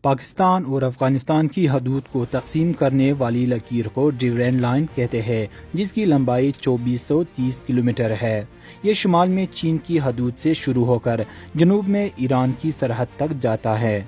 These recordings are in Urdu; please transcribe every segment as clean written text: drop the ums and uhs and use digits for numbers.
پاکستان اور افغانستان کی حدود کو تقسیم کرنے والی لکیر کو ڈیورینڈ لائن کہتے ہیں، جس کی لمبائی 2430 کلومیٹر ہے۔ یہ شمال میں چین کی حدود سے شروع ہو کر جنوب میں ایران کی سرحد تک جاتا ہے۔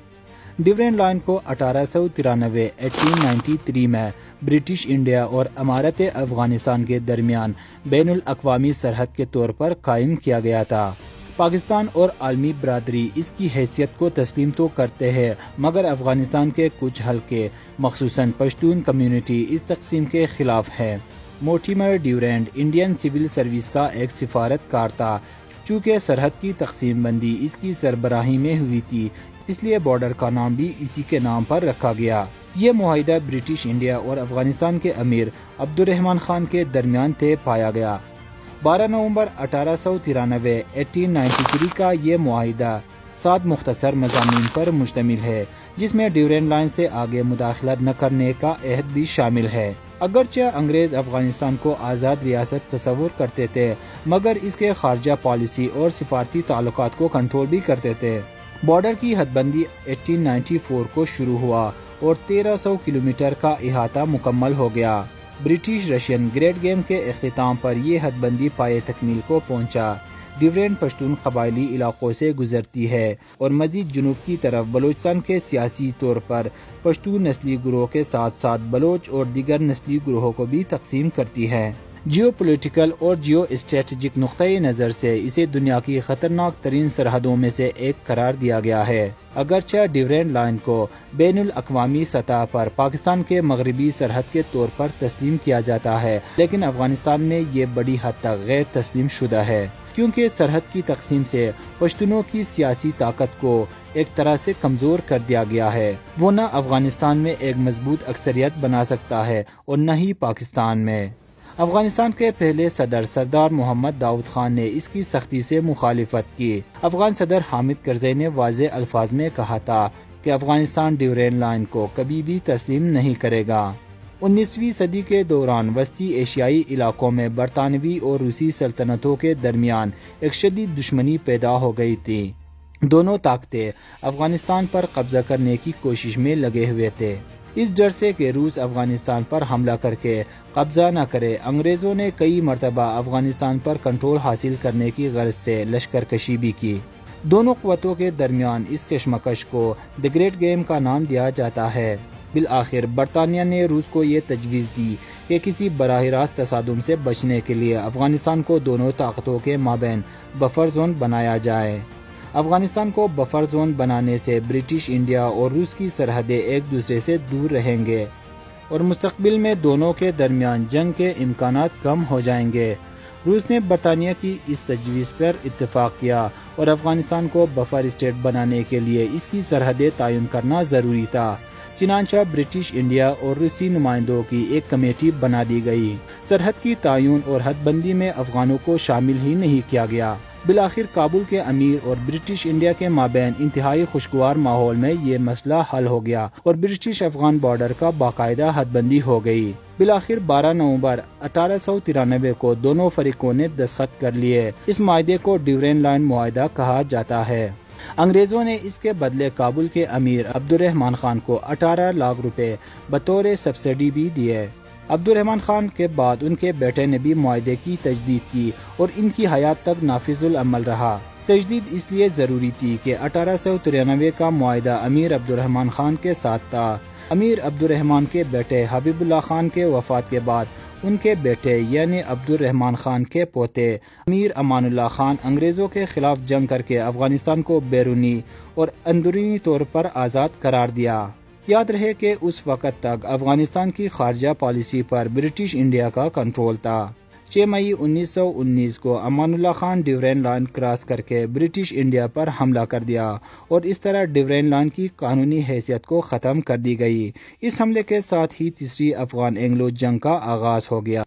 ڈیورینڈ لائن کو 1893 میں برٹش انڈیا اور امارت افغانستان کے درمیان بین الاقوامی سرحد کے طور پر قائم کیا گیا تھا۔ پاکستان اور عالمی برادری اس کی حیثیت کو تسلیم تو کرتے ہیں، مگر افغانستان کے کچھ حلقے خصوصاً پشتون کمیونٹی اس تقسیم کے خلاف ہے۔ مورٹیمر ڈیورینڈ انڈین سول سروس کا ایک سفارت کار تھا۔ چونکہ سرحد کی تقسیم بندی اس کی سربراہی میں ہوئی تھی، اس لیے بارڈر کا نام بھی اسی کے نام پر رکھا گیا۔ یہ معاہدہ برٹش انڈیا اور افغانستان کے امیر عبد الرحمن خان کے درمیان طے پایا گیا۔ 12 نومبر 1893 کا یہ معاہدہ 7 مختصر مضامین پر مشتمل ہے، جس میں ڈیورینڈ لائن سے آگے مداخلت نہ کرنے کا عہد بھی شامل ہے۔ اگرچہ انگریز افغانستان کو آزاد ریاست تصور کرتے تھے، مگر اس کے خارجہ پالیسی اور سفارتی تعلقات کو کنٹرول بھی کرتے تھے۔ بارڈر کی حد بندی 1894 کو شروع ہوا اور 1300 کلومیٹر کا احاطہ مکمل ہو گیا۔ برٹش رشین گریٹ گیم کے اختتام پر یہ حد بندی پائے تکمیل کو پہنچا۔ ڈیورینڈ پشتون قبائلی علاقوں سے گزرتی ہے اور مزید جنوب کی طرف بلوچستان کے سیاسی طور پر پشتون نسلی گروہ کے ساتھ ساتھ بلوچ اور دیگر نسلی گروہوں کو بھی تقسیم کرتی ہے۔ جیو پولیٹیکل اور جیو اسٹریٹجک نقطۂ نظر سے اسے دنیا کی خطرناک ترین سرحدوں میں سے ایک قرار دیا گیا ہے۔ اگرچہ ڈیورینڈ لائن کو بین الاقوامی سطح پر پاکستان کے مغربی سرحد کے طور پر تسلیم کیا جاتا ہے، لیکن افغانستان میں یہ بڑی حد تک غیر تسلیم شدہ ہے، کیونکہ سرحد کی تقسیم سے پشتونوں کی سیاسی طاقت کو ایک طرح سے کمزور کر دیا گیا ہے۔ وہ نہ افغانستان میں ایک مضبوط اکثریت بنا سکتا ہے اور نہ ہی پاکستان میں۔ افغانستان کے پہلے صدر سردار محمد داؤد خان نے اس کی سختی سے مخالفت کی۔ افغان صدر حامد کرزئی نے واضح الفاظ میں کہا تھا کہ افغانستان ڈیورینڈ لائن کو کبھی بھی تسلیم نہیں کرے گا۔ 19ویں صدی کے دوران وسطی ایشیائی علاقوں میں برطانوی اور روسی سلطنتوں کے درمیان ایک شدید دشمنی پیدا ہو گئی تھی۔ دونوں طاقتیں افغانستان پر قبضہ کرنے کی کوشش میں لگے ہوئے تھے۔ اس ڈر سے کہ روس افغانستان پر حملہ کر کے قبضہ نہ کرے، انگریزوں نے کئی مرتبہ افغانستان پر کنٹرول حاصل کرنے کی غرض سے لشکر کشی بھی کی۔ دونوں قوتوں کے درمیان اس کشمکش کو دی گریٹ گیم کا نام دیا جاتا ہے۔ بالآخر برطانیہ نے روس کو یہ تجویز دی کہ کسی براہ راست تصادم سے بچنے کے لیے افغانستان کو دونوں طاقتوں کے مابین بفر زون بنایا جائے۔ افغانستان کو بفر زون بنانے سے برٹش انڈیا اور روس کی سرحدیں ایک دوسرے سے دور رہیں گے اور مستقبل میں دونوں کے درمیان جنگ کے امکانات کم ہو جائیں گے۔ روس نے برطانیہ کی اس تجویز پر اتفاق کیا اور افغانستان کو بفر اسٹیٹ بنانے کے لیے اس کی سرحدیں تعین کرنا ضروری تھا۔ چنانچہ برٹش انڈیا اور روسی نمائندوں کی ایک کمیٹی بنا دی گئی۔ سرحد کی تعین اور حد بندی میں افغانوں کو شامل ہی نہیں کیا گیا۔ بالآخر کابل کے امیر اور برٹش انڈیا کے مابین انتہائی خوشگوار ماحول میں یہ مسئلہ حل ہو گیا اور برٹش افغان بارڈر کا باقاعدہ حد بندی ہو گئی۔ بالآخر 12 نومبر 1893 کو دونوں فریقوں نے دستخط کر لیے۔ اس معاہدے کو ڈیورینڈ لائن معاہدہ کہا جاتا ہے۔ انگریزوں نے اس کے بدلے کابل کے امیر عبد الرحمن خان کو 18 لاکھ روپے بطور سبسڈی بھی دیے۔ عبد الرحمن خان کے بعد ان کے بیٹے نے بھی معاہدے کی تجدید کی اور ان کی حیات تک نافذ العمل رہا۔ تجدید اس لیے ضروری تھی کہ 1893 کا معاہدہ امیر عبد الرحمن خان کے ساتھ تھا۔ امیر عبد الرحمن کے بیٹے حبیب اللہ خان کے وفات کے بعد ان کے بیٹے یعنی عبد الرحمن خان کے پوتے امیر امان اللہ خان انگریزوں کے خلاف جنگ کر کے افغانستان کو بیرونی اور اندرونی طور پر آزاد قرار دیا۔ یاد رہے کہ اس وقت تک افغانستان کی خارجہ پالیسی پر برٹش انڈیا کا کنٹرول تھا۔ 6 مئی 1919 کو امان اللہ خان ڈیورینڈ لائن کراس کر کے برٹش انڈیا پر حملہ کر دیا اور اس طرح ڈیورینڈ لائن کی قانونی حیثیت کو ختم کر دی گئی۔ اس حملے کے ساتھ ہی تیسری افغان اینگلو جنگ کا آغاز ہو گیا۔